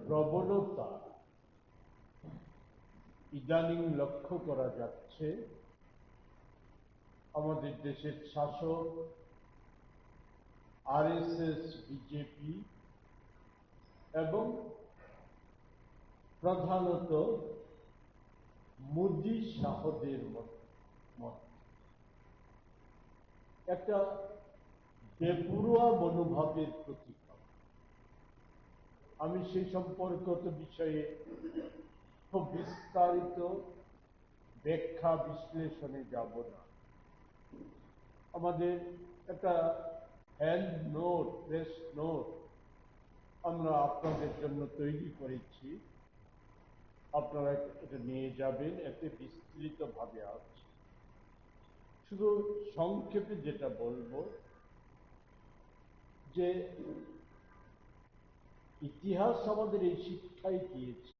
প্রবণতা ইদানিং লক্ষ্য করা যাচ্ছে আমাদের দেশের শাসক আরএসএস, বিজেপি এবং প্রধানত মোদি শাহদের মধ্যে একটা বেপরোয়া মনোভাবের প্রতীক। আমি সেই সম্পর্কিত বিষয়ে খুব বিস্তারিত ব্যাখ্যা বিশ্লেষণে যাব না। আমাদের একটা হ্যান্ড নোট, প্রেস নোট আমরা আপনাদের জন্য তৈরি করেছি, আপনারা এটা নিয়ে যাবেন। এতে বিস্তৃতভাবে আছে। শুধু সংক্ষেপে যেটা বলবো যে ইতিহাস আমাদের এই শিক্ষাই দিয়েছে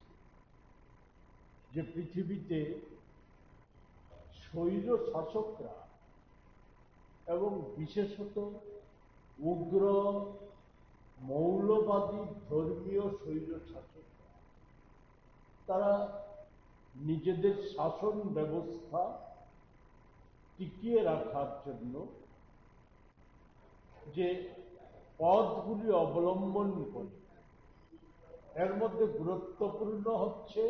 যে পৃথিবীতে স্বৈর শাসকরা এবং বিশেষত উগ্র মৌলবাদী ধর্মীয় স্বৈর শাসকরা তারা নিজেদের শাসন ব্যবস্থা টিকিয়ে রাখার জন্য যে পথগুলি অবলম্বন করে, এর মধ্যে গুরুত্বপূর্ণ হচ্ছে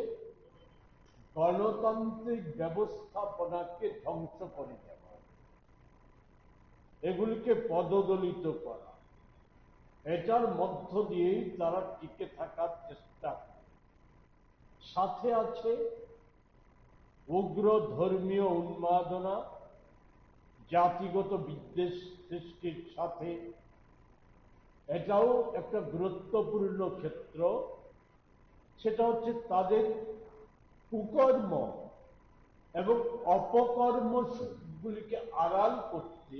গণতান্ত্রিক ব্যবস্থাপনাকে ধ্বংস করে দেওয়া, এগুলিকে পদদলিত করা। এটার মধ্য দিয়েই তারা টিকে থাকার চেষ্টা করে। সাথে আছে উগ্র ধর্মীয় উন্মাদনা, জাতিগত বিদ্বেষ সৃষ্টির সাথে এটাও একটা গুরুত্বপূর্ণ ক্ষেত্র। সেটা হচ্ছে তাদের কুকর্ম এবং অপকর্মগুলিকে আড়াল করতে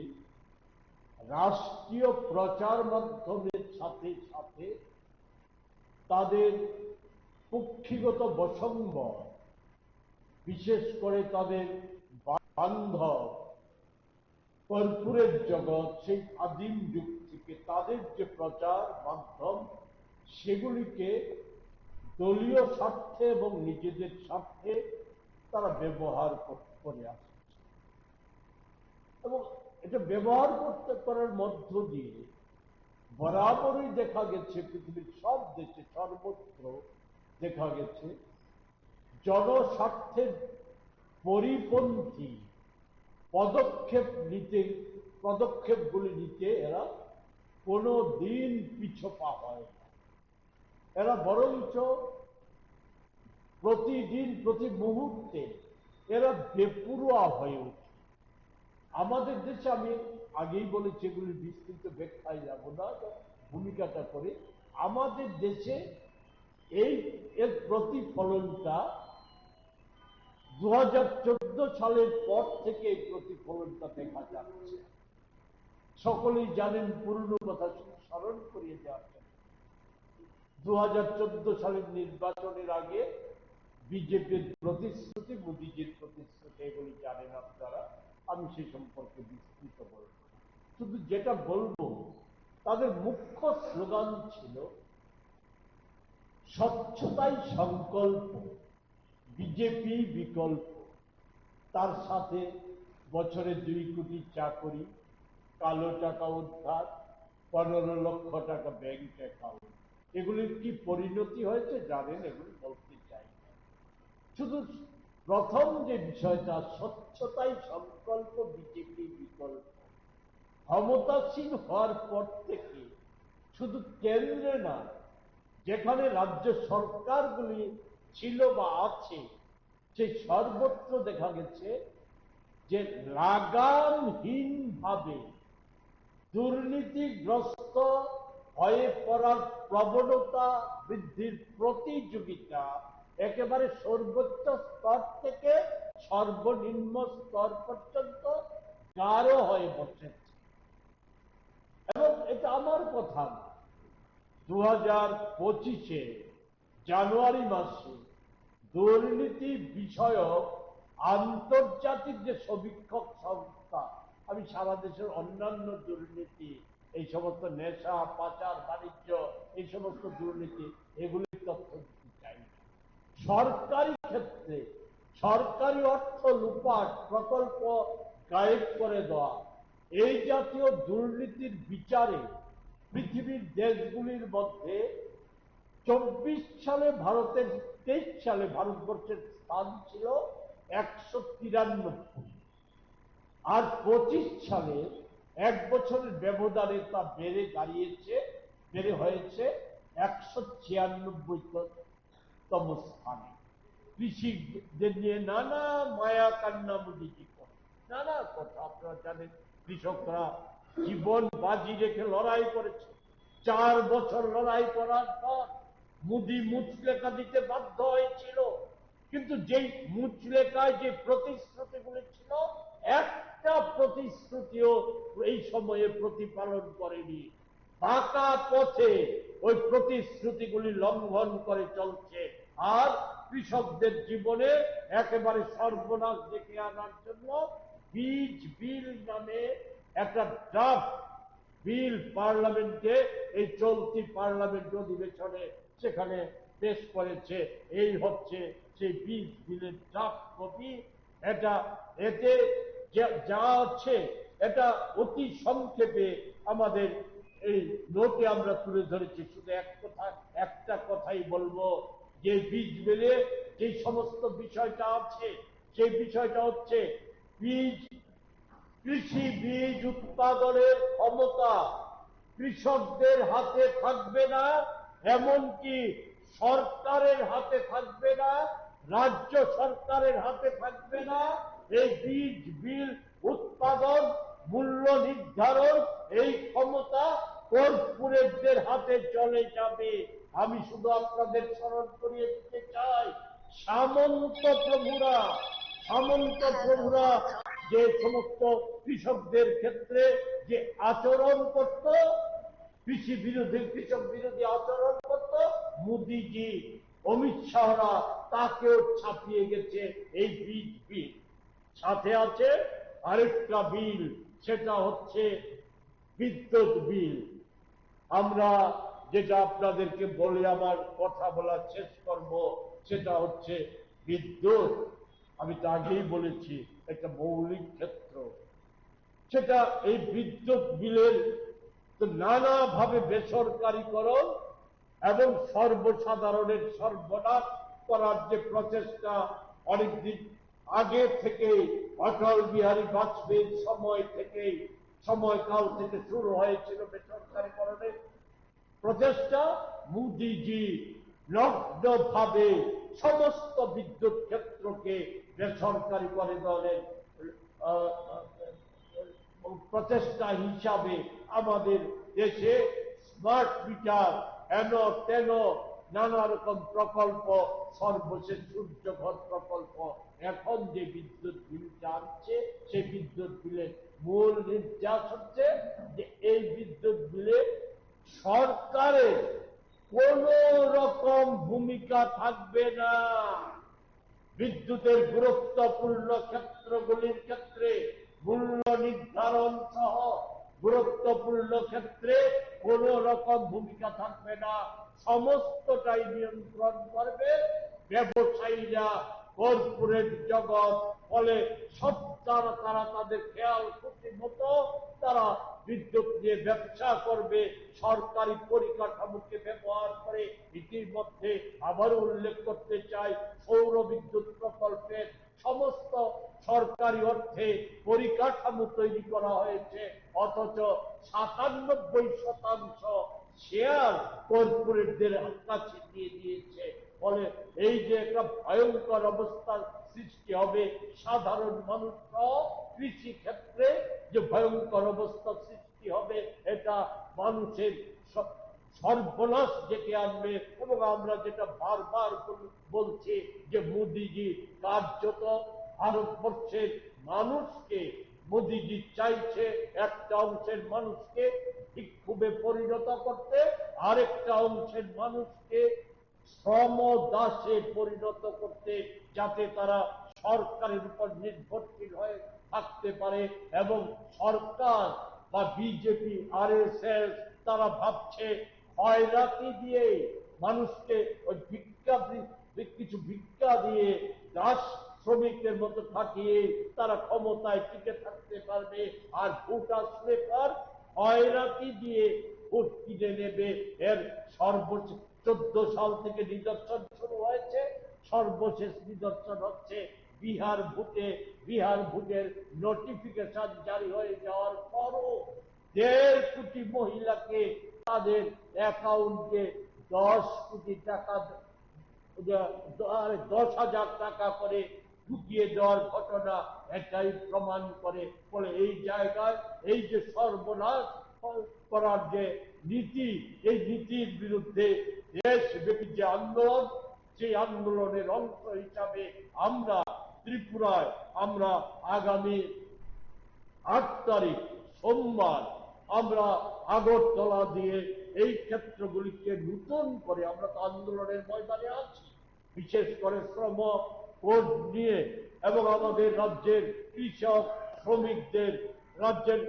রাষ্ট্রীয় প্রচার মাধ্যমের সাথে সাথে তাদের কুক্ষিগত বশঙ্বর, বিশেষ করে তাদের বান্ধব কর্পোরেট জগৎ, সেই আদিম যুগ থেকে তাদের যে প্রচার মাধ্যম, সেগুলিকে দলীয় স্বার্থে এবং নিজেদের স্বার্থে তারা ব্যবহার করে আসছে। এবং এটা ব্যবহার করার মধ্য দিয়ে বরাবরই দেখা গেছে, পৃথিবীর সব দেশে সর্বত্র দেখা গেছে, জনস্বার্থের পরিপন্থী পদক্ষেপগুলি নিতে এরা কোনো দিন পিছপা হয় না। এরা বরঞ্চ প্রতিদিন, প্রতি মুহূর্তে এরা বেপরোয়া হয়ে ওঠে। আমাদের দেশে, আমি আগেই বলেছি, এগুলি বিস্তৃত ব্যাখ্যায় যাব না, ভূমিকাটা করে আমাদের দেশে এর প্রতিফলনটা 2014 সালের পর থেকে এই প্রতিফলনটা দেখা যাচ্ছে। সকলেই জানেন, পুরনো কথা স্মরণ করিয়ে দেওয়ার জন্য 2014 সালের নির্বাচনের আগে বিজেপির প্রতিশ্রুতি, মোদীজির প্রতিশ্রুতি, এগুলি জানেন আপনারা। আমি সেই সম্পর্কে বিস্তৃত বলব। শুধু যেটা বলবো, তাদের মুখ্য স্লোগান ছিল স্বচ্ছতাই সংকল্প, বিজেপি বিকল্প। তার সাথে বছরে 2 কোটি চাকরি, কালো টাকা উদ্ধার, 15 লক্ষ টাকা ব্যাংক অ্যাকাউন্ট। এগুলির কি পরিণতি হয়েছে জানেন, এগুলি বলতে চাই না। শুধু প্রথম যে বিষয়টা, স্বচ্ছতাই সংকল্প, বিজেপি বিকল্প, ক্ষমতাসীন হওয়ার পর থেকে শুধু কেন্দ্রে না, যেখানে রাজ্য সরকারগুলি ছিল বা আছে, সেই সর্বত্র দেখা গেছে যে লাগামহীন ভাবে দুর্নীতিগ্রস্ত হয়ে পড়ার প্রবণতা বৃদ্ধির প্রতিযোগিতা একেবারে সর্বোচ্চ স্তর থেকে সর্বনিম্ন স্তর পর্যন্ত গাঢ় হয়ে বসেছে। এবং এটা আমার কথা না, 2025-এ জানুয়ারি মাসে দুর্নীতি বিষয়ক আন্তর্জাতিক যে সমীক্ষক সংস্থা, আমি সারা দেশের অন্যান্য দুর্নীতি, এই সমস্ত নেশা, পাচার, বাণিজ্য, এই সমস্ত দুর্নীতি, এগুলির তথ্য সরকারি ক্ষেত্রে সরকারি অর্থ লুপাট, প্রকল্প গায়েব করে দেওয়া, এই জাতীয় দুর্নীতির বিচারে পৃথিবীর দেশগুলির মধ্যে 24 সালে ভারতের 23 সালে ভারতবর্ষের স্থান ছিল 193, আর 25 সালে এক বছরের ব্যবধানে তা বেড়ে হয়েছে 196তম স্থানে। কৃষিদের নিয়ে নানা মায়া কান্না মুদিজি করে, নানা কথা আপনারা জানেন। কৃষকরা জীবন বাজি রেখে লড়াই করেছে। 4 বছর লড়াই করার পর মুদি মুচলেখা দিতে বাধ্য হয়েছিল, কিন্তু যেই মুচলেখায় যে প্রতিশ্রুতিগুলি ছিল, একটা প্রতিশ্রুতিও এই সময়ে প্রতিপালন করেনি। বাঁকা পথে ওই প্রতিশ্রুতিগুলি লঙ্ঘন করে চলছে, আর কৃষকদের জীবনে একেবারে সর্বনাশ ডেকে আনার জন্য বীজ বিল নামে একটা ড্রাফট বিল পার্লামেন্টে, এই চলতি পার্লামেন্ট অধিবেশনে সেখানে পেশ করেছে। এই হচ্ছে সেই বীজ বিলের ড্রাফট কপি। এতে যা আছে এটা অতি সংক্ষেপে আমাদের এই নোটে আমরা তুলে ধরেছি। শুধু একটা কথাই বলবো, যে বীজ বিলে যে সমস্ত বিষয়টা আছে, সেই বিষয়টা হচ্ছে কৃষি বীজ উৎপাদনের ক্ষমতা কৃষকদের হাতে থাকবে না, এমনকি সরকারের হাতে থাকবে না, রাজ্য সরকারের হাতে থাকবে না। এই বীজ বিল উৎপাদন, মূল্য নির্ধারণ, এই ক্ষমতা কর্পোরেটদের হাতে চলে যাবে। আমি শুধু আপনাদের স্মরণ করিয়ে দিতে চাই, সামন্ত প্রভুরা যে সমস্ত কৃষকদের ক্ষেত্রে যে আচরণ করত, কৃষক বিরোধী আচরণ করত, মোদিজি, অমিত শাহরা তাকেও ছাপিয়ে গেছে এই বীজ বিল। সাথে আছে আরেকটা বিল, সেটা হচ্ছে বিদ্যুৎ বিল। আমরা যেটা আপনাদেরকে বলে আমার কথা বলা শেষ করব, সেটা হচ্ছে বিদ্যুৎ। আমি তো আগেই বলেছি একটা মৌলিক ক্ষেত্র। সেটা এই বিদ্যুৎ বিলের নানাভাবে বেসরকারীকরণ এবং সর্বসাধারণের সর্বনাশ করার যে প্রচেষ্টা অনেকদিন আগে থেকে, অটল বিহারী বাজপেয়ীর সময়কাল থেকে শুরু হয়েছিল বেসরকারীকরণের প্রচেষ্টা, মোদিজি নগ্নভাবে সমস্ত বিদ্যুৎ ক্ষেত্রকে বেসরকারি করে দেওয়ার প্রচেষ্টা হিসাবে আমাদের দেশে স্মার্ট মিটার, হেন তেন নানা রকম প্রকল্প, সর্বশেষ সূর্যঘর প্রকল্প, এখন যে বিদ্যুৎ বিল আনছে, সেই বিদ্যুৎ বিলের মূল নির্যাস হচ্ছে যে এই বিদ্যুৎ বিলে সরকারের কোন রকম ভূমিকা থাকবে না। বিদ্যুতের গুরুত্বপূর্ণ ক্ষেত্রগুলির ক্ষেত্রে মূল্য নির্ধারণ সহ গুরুত্বপূর্ণ ক্ষেত্রে কোন রকম ভূমিকা থাকবে না। সমস্তটাই নিয়ন্ত্রণ করবে ব্যবসায়ীরা, কর্পোরেট জগৎ। ফলে সব তারা তাদের খেয়াল খুশি মতো তারা বিদ্যুৎ নিয়ে ব্যবসা করবে সরকারি পরিকাঠামোকে ব্যবহার করে। ইতিমধ্যে আবারও উল্লেখ করতে চাই, সৌর বিদ্যুৎ প্রকল্পের সমস্ত সরকারি অর্থে পরিকাঠামো তৈরি করা হয়েছে, অথচ 97% শেয়ার কর্পোরেটদের কাছে দিয়ে দিয়েছে। ফলে এই যে একটা ভয়ঙ্কর অবস্থার সৃষ্টি হবে, সাধারণ মানুষ কৃষি ক্ষেত্রে যে ভয়ঙ্কর অবস্থার সৃষ্টি হবে, এটা মানুষের সর্বনাশ ডেকে আনবে। এবং আমরা যেটা বারবার বলছি যে মোদিজি কার্যত ভারতবর্ষের মানুষকে, মোদিজি চাইছে একটা অংশের মানুষকে ভিক্ষুবে পরিণত করতে, আরেকটা অংশের মানুষকে শ্রমদাসে পরিণত করতে, যাতে তারা সরকারের উপর নির্ভরশীল হয়ে থাকতে পারে। এবং সরকার বা বিজেপি, আরএসএস তারা ভাবছে খয়রাতি দিয়ে মানুষকে ওই কিছু টেক্কা দিয়ে দাস শ্রমিকদের মতো থাকিয়ে তারা ক্ষমতায় টিকে থাকতে পারবে, আর ভোট আসলে তার হয়রাতি দিয়ে ভোট কিনে নেবে। এর সর্বোচ্চ 14 সাল থেকে নিদর্শন শুরু হয়েছে। সর্বশেষ নিদর্শন হচ্ছে বিহার ভোটের নোটিফিকেশন জারি হয়ে যাওয়ার পরও 1.5 কোটি মহিলাকে তাদের অ্যাকাউন্টে 10 কোটি টাকা 10,000 টাকা করে ঢুকিয়ে দেওয়ার ঘটনা এটাই প্রমাণ করে। ফলে এই জায়গায় এই যে সর্বনাশ করার যে নীতি, এই নীতির বিরুদ্ধে দেশব্যাপী যে আন্দোলন, সেই আন্দোলনের অংশ হিসাবে আমরা ত্রিপুরায় আমরা আগামী 8 তারিখ সোমবার আমরা আগরতলা দিয়ে এই ক্ষেত্রগুলিকে নতুন করে, আমরা তো আন্দোলনের ময়দানে আছি, বিশেষ করে শ্রম কোড নিয়ে এবং আমাদের রাজ্যের কৃষক শ্রমিকদের রাজ্যের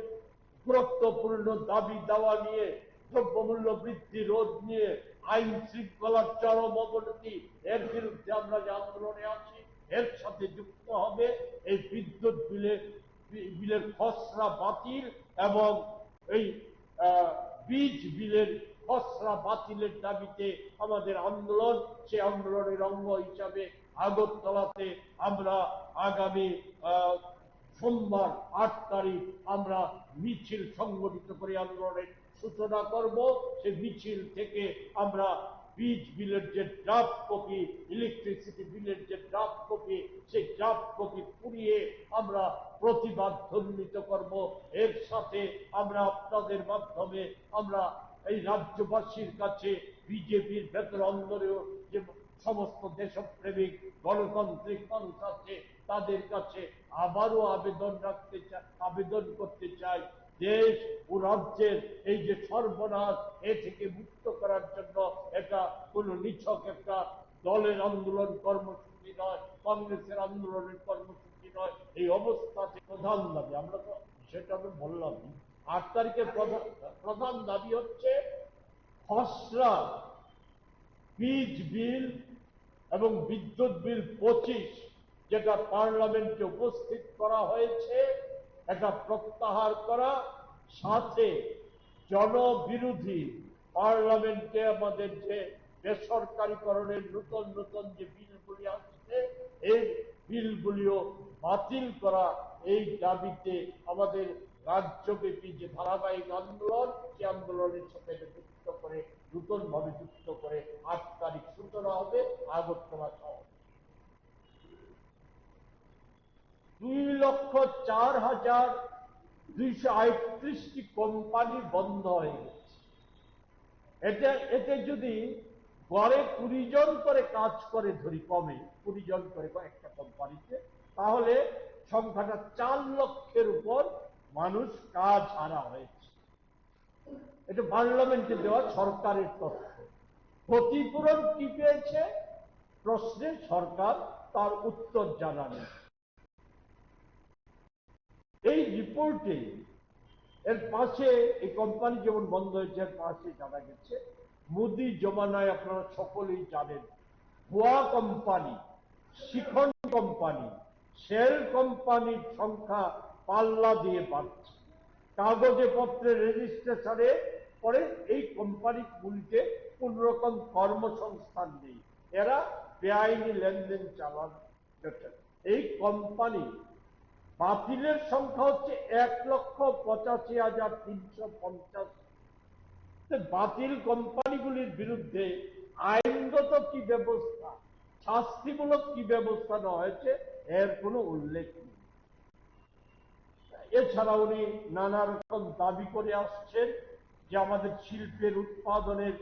গুরুত্বপূর্ণ দাবি দাওয়া নিয়ে, দ্রব্যমূল্য বৃদ্ধি রোধ নিয়ে, আইন শৃঙ্খলার চরম অবনতি, এর বিরুদ্ধে আমরা যে আন্দোলনে আছি, এর সাথে যুক্ত হবে এই বিদ্যুৎ বিলের খসড়া বাতিল এবং এই বীজ বিলের খসড়া বাতিলের দাবিতে আমাদের আন্দোলন। সেই আন্দোলনের অঙ্গ হিসাবে আগরতলাতে আমরা আগামী সোমবার 8 তারিখ আমরা মিছিল সংগঠিত করে আন্দোলনের সূচনা করব। সেই মিছিল থেকে আমরা বীজ বিলের যে ড্রাফট কপি, ইলেকট্রিসিটি বিলের যে ড্রাফট কপি, সেই ড্রাফট কপি পুড়িয়ে আমরা প্রতিবাদ ধ্বনিত করব। এর সাথে আমরা আপনাদের মাধ্যমে আমরা এই রাজ্যবাসীর কাছে, বিজেপির ভেতর অন্দরেও যে সমস্ত দেশপ্রেমিক গণতান্ত্রিক মানুষ আছে তাদের কাছে আবারও আবেদন করতে চাই, দেশ ও রাজ্যের এই যে সর্বনাশ, এ থেকে মুক্ত করার জন্য এটা কোন নিছক একটা দলের আন্দোলন কর্মসূচি নয়, কংগ্রেসের আন্দোলনের কর্মসূচি নয়। এই অবস্থাতে প্রধান দাবি, আমরা তো সেটা আমি বললাম, 8 তারিখের প্রধান দাবি হচ্ছে খসড়া বীজ বিল এবং বিদ্যুৎ বিল 25 যেটা পার্লামেন্টে উপস্থিত করা হয়েছে, এটা প্রত্যাহার করা, সাথে জনবিরোধী পার্লামেন্টে আমাদের যে বেসরকারীকরণের নতুন যে বিলগুলি আসছে, এই বিলগুলিও বাতিল করা। এই দাবিতে আমাদের রাজ্যব্যাপী যে ধারাবাহিক আন্দোলন, সেই আন্দোলনের সাথে যুক্ত করে, নতুন ভাবে যুক্ত করে 8 তারিখ সূচনা হবে আগরতলা শহর। 2,04,238টি কোম্পানি বন্ধ হয়ে গেছে। এতে যদি গড়ে 20 জন করে কাজ করে ধরি, কমে 20 জন করে একটা কোম্পানিতে, তাহলে সংখ্যাটা 4 লক্ষের উপর মানুষ কাজ হারা হয়েছে। এটা পার্লামেন্টে দেওয়া সরকারের তথ্য। ক্ষতিপূরণ কি পেয়েছে প্রশ্নে সরকার তার উত্তর জানানো। এই রিপোর্টে এর পাশে এই কোম্পানি যেমন বন্ধ হয়েছে, এর পাশে জানা গেছে মোদি জমানায় আপনারা সকলেই জানেন ভুয়া কোম্পানি, শিখন কোম্পানি, শেল কোম্পানির সংখ্যা পাল্লা দিয়ে বাড়ছে। কাগজে পত্রে রেজিস্ট্রেশনে পরে এই কোম্পানিগুলিতে কোন রকম কর্মসংস্থান নেই, এরা বেআইনি লেনদেন চালান। এই কোম্পানি বাতিলের সংখ্যা হচ্ছে 1,85,350। বাতিল কোম্পানিগুলির বিরুদ্ধে আইনগত কি ব্যবস্থা, শাস্তিমূলক কি ব্যবস্থা নেওয়া হয়েছে, এর কোনো উল্লেখ নেই। এছাড়া উনি নানা রকম দাবি করে আসছেন যে আমাদের শিল্পের উৎপাদনের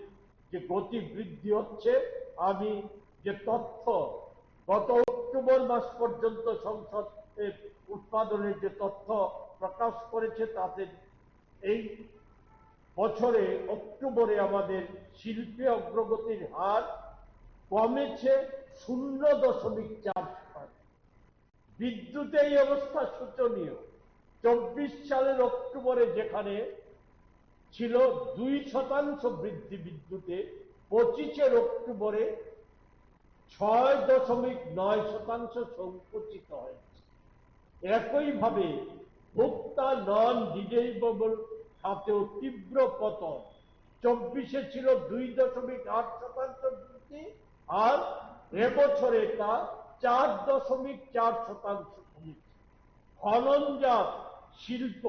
যে গতি বৃদ্ধি হচ্ছে। আমি যে তথ্য গত অক্টোবর মাস পর্যন্ত সংসদ উৎপাদনের যে তথ্য প্রকাশ করেছে, তাতে এই বছরে অক্টোবরে আমাদের শিল্পে অগ্রগতির হার কমেছে 0.4%। বিদ্যুতে এই অবস্থা শোচনীয়। 24 সালের অক্টোবরে যেখানে ছিল 2% বৃদ্ধি বিদ্যুতে, 25-এর অক্টোবরে 6.9% সংকুচিত হয়েছে। একইভাবে ভোক্তা নন রিনিউয়েবল খাতেও তীব্র পতন, 24-এ ছিল 2.8% বৃদ্ধি, আর এবছরে তা 4.4% কমেছে। খননজাত শিল্প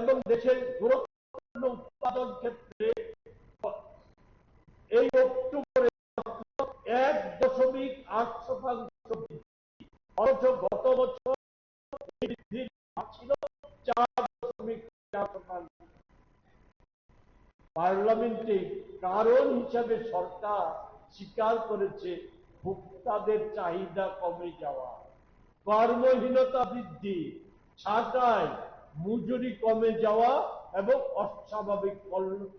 এবং দেশের গুরুত্বপূর্ণ উৎপাদন ক্ষেত্রে এই অক্টোবরে 1.8% বৃদ্ধি, অথচ গত বছর বৃদ্ধির হার ছিল 4.4%। পার্লামেন্টে কারণ হিসাবে সরকার স্বীকার করেছে ভোক্তাদের চাহিদা কমে যাওয়া, কর্মহীনতা বৃদ্ধি, ছাঁটাই, মজুরি কমে যাওয়া এবং অস্বাভাবিক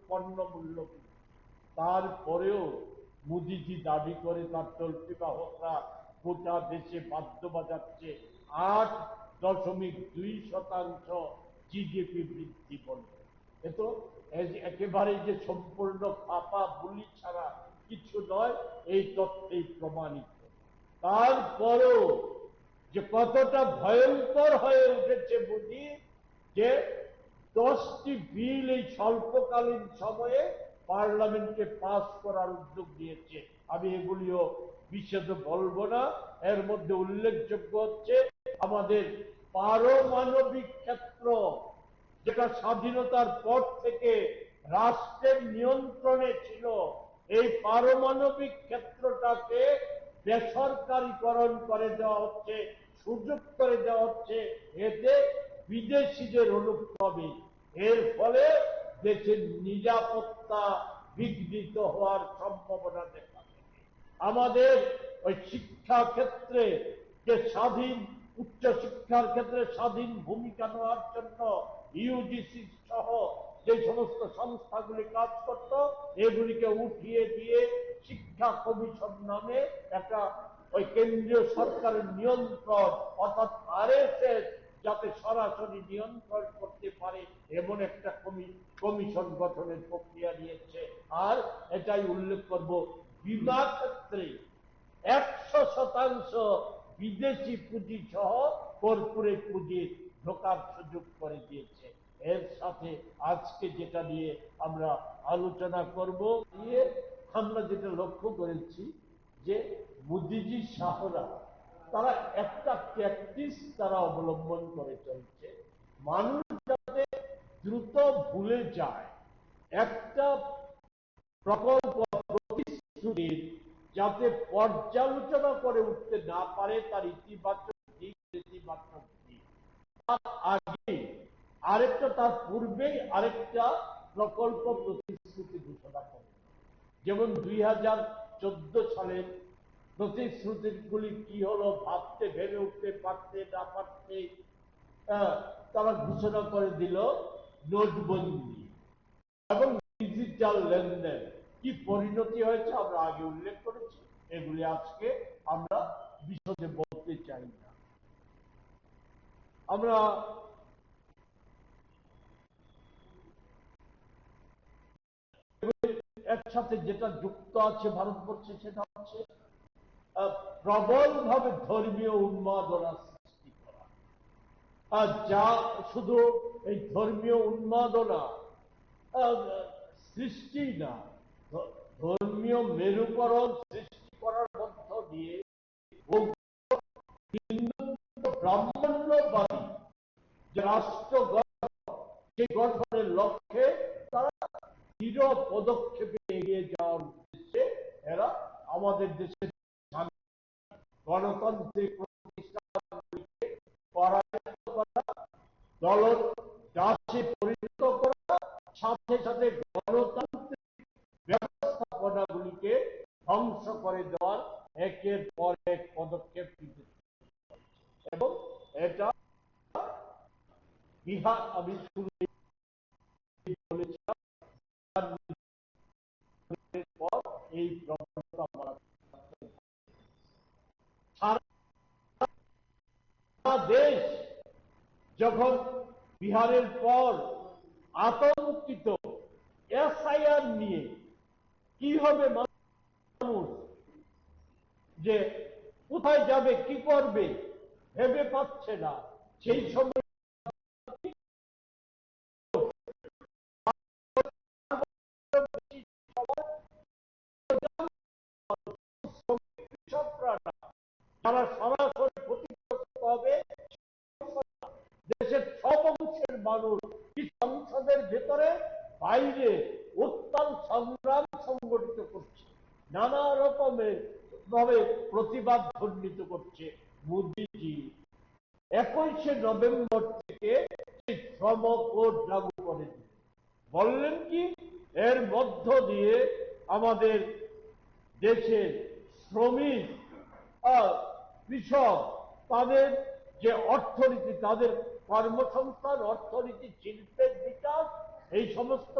পণ্যমূল্য বৃদ্ধি। তারপরেও মোদিজি দাবি করে তার চলতি বাহকরা গোটা দেশে বাদ্য বাজাচ্ছে 8.2% জিডিপি বৃদ্ধি বলে। এতো একেবারে যে সম্পূর্ণ ফাঁপা বুলি ছাড়া কিছু নয়, এই তথ্যেই প্রমাণিত। তারপরও যে কতটা ভয়ঙ্কর হয়ে উঠেছে মোদি, যে 10টি বিল এই স্বল্পকালীন সময়ে পার্লামেন্টে পাস করার উদ্যোগ নিয়েছে। আমি এগুলিও বিশদে বলবো না। এর মধ্যে উল্লেখযোগ্য হচ্ছে আমাদের পারমাণবিক ক্ষেত্র, যেটা স্বাধীনতার পর থেকে রাষ্ট্রের নিয়ন্ত্রণে ছিল, এই পারমাণবিক ক্ষেত্রটাকে বেসরকারীকরণ করে দেওয়া হচ্ছে, সুযোগ করে দেওয়া হচ্ছে এতে বিদেশিদের অনুপ্রবে। এর ফলে দেশের নিরাপত্তা বিঘ্নিত হওয়ার সম্ভাবনা দেখা দেবে। আমাদের ওই শিক্ষা ক্ষেত্রে যে স্বাধীন, উচ্চ শিক্ষার ক্ষেত্রে স্বাধীন ভূমিকা নেওয়ার জন্য ইউজিসি সহ যে সমস্ত সংস্থাগুলি কাজ করত, এগুলিকে উঠিয়ে দিয়ে শিক্ষা কমিশন নামে একটা ওই কেন্দ্রীয় সরকারের নিয়ন্ত্রণ, অর্থাৎ আরএসএস যাতে সরাসরি নিয়ন্ত্রণ করতে পারে এমন একটা কমিশন গঠনের প্রক্রিয়া নিয়েছে। আর এটাই উল্লেখ করব, বিমা ক্ষেত্রে 100% বিদেশি পুঁজি সহ কর্পোরেট পুঁজি ঢোকার সুযোগ করে দিয়েছে। এর সাথে আজকে যেটা নিয়ে আমরা আলোচনা করব, আমরা যেটা লক্ষ্য করেছি যে মোদিজি শাহরা তারা একটা ট্যাকটিক্স তারা অবলম্বন করে চলছে, মানুষ যাতে দ্রুত ভুলে যায়, একটা প্রকল্প প্রতিশ্রুতির যাতে পর্যালোচনা করে উঠতে না পারে তার ইতিবাচক দিক, নেতিবাচক দিক, তার আগে আরেকটা, তার পূর্বেই আরেকটা প্রকল্প প্রতিশ্রুতি ঘোষণা করে। যেমন 2014 সালের প্রতিশ্রুতিগুলি কি হলো ভাবতে, ভেবে উঠতে পারতে না পারতে তারা ঘোষণা করে দিল নোটবন্দি এবং ডিজিটাল লেনদেন। কি পরিণতি হয়েছে আমরা আগে উল্লেখ করেছি, এগুলি আজকে আমরা বিশদে বলতে চাই না। আমরা একসাথে যেটা যুক্ত আছে ভারতবর্ষে, সেটা হচ্ছে প্রবল ভাবে ধর্মীয় উন্মাদনা সৃষ্টি করা। আর যা শুধু এই ধর্মীয় উন্মাদনা সৃষ্টি না, ধর্মীয় মেরুকরণ সৃষ্টি করার মধ্য দিয়ে ব্রাহ্মণ্যবাদী যে রাষ্ট্র সেই গঠনের লক্ষ্যে তারা দৃঢ় পদক্ষেপে এগিয়ে যাওয়ার উদ্দেশ্যে এরা আমাদের দেশের গণতান্ত্রিক প্রতিষ্ঠানগুলিকে পরাজিত করা, দল দাসে পরিণত করা, সাথে সাথে গণতান্ত্রিক ব্যবস্থাপনাগুলিকে ধ্বংস করে দেওয়ার একের পর এক পদক্ষেপ নিতে, এবং এটা বিহার, আমি শুরুতে বলেছিলাম এই প্রবণতা সারা দেশ যখন বিহারের পর আতঙ্কিত এসআইআর নিয়ে কি হবে, মানুষ যে কোথায় যাবে, কি করবে ভেবে পাচ্ছে না। সেই সময় কৃষকরা যারা সরাসরি ক্ষতিগ্রস্ত হবে, দেশের সব অংশের মানুষ সংসদের ভেতরে বাইরে উত্তাল সংগ্রাম সংগঠিত করছে, নানা রকমের ভাবে প্রতিবাদ ধ্বনিত করছে। মোদিজি 21শে নভেম্বর থেকে শ্রম কোড লাগু করে বললেন কি, এর মধ্য দিয়ে আমাদের দেশের শ্রমিক কৃষক তাদের যে অর্থনীতি, তাদের কর্মসংস্থান, অর্থনীতি, শিল্পের বিকাশ, এই সমস্ত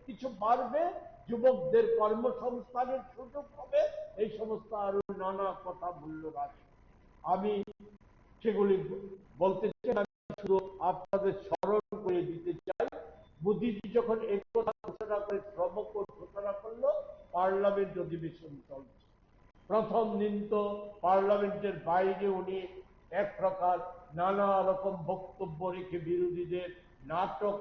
কিছু বাড়বে, যুবকদের কর্মসংস্থানের সুযোগ হবে, এই সমস্ত আরো নানা কথা বলল রাজি। আমি সেগুলি বলতে চাই, আমি শুধু আপনাদের স্মরণ করে দিতে চাই, মোদিজি যখন এই কথা ঘোষণা করে শ্রম কোড ঘোষণা করলো, পার্লামেন্ট অধিবেশন চলছে। প্রথম দিন তো পার্লামেন্টের বাইরে উনি এক প্রকার নানা রকম বক্তব্য রেখে বিরোধীদের নাটক,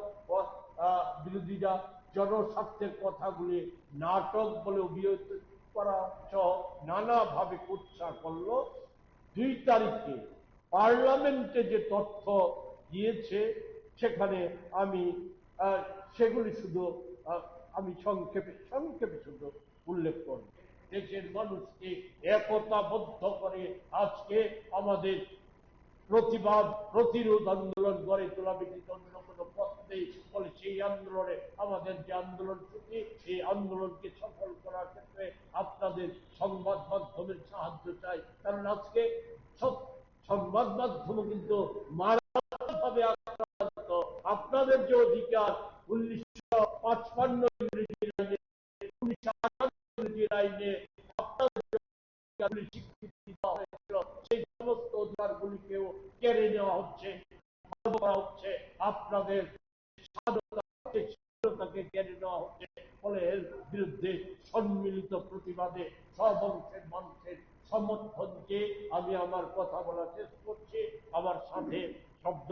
বিরোধীরা জনস্বার্থের কথাগুলি নাটক বলে অভিহিত করা সহ নানাভাবে কুৎসা করলো। 2 তারিখে পার্লামেন্টে যে তথ্য দিয়েছে সেখানে আমি সেগুলি শুধু আমি সংক্ষেপে শুধু উল্লেখ করব। দেশের মানুষকে একতাবদ্ধ করে আজকে আমাদের প্রতিবাদ প্রতিরোধ আন্দোলন গড়ে তোলা ব্যতীত অন্য কোনো পথ নেই। ফলে সেই আন্দোলনে আমাদের যে আন্দোলন সূচি, সেই আন্দোলনকে সফল করার ক্ষেত্রে আপনাদের সংবাদ মাধ্যমের সাহায্য চাই। কারণ আজকে সব সংবাদ মাধ্যম কিন্তু মারাত্মকভাবে আক্রান্ত। আপনাদের যে অধিকার 1955 আইনে আপনাদের স্বীকৃতি দেওয়া হয়েছিল, সেই সমস্ত অধিকারগুলিকেও কেড়ে নেওয়া হচ্ছে, করা হচ্ছে। আপনাদের স্বাধীনতাকে কেড়ে নেওয়া হচ্ছে। ফলে এর বিরুদ্ধে সম্মিলিত প্রতিবাদে সব অংশের মানুষের সমর্থনকে আমি আমার কথা বলা শেষ করছি। আমার সাথে শব্দ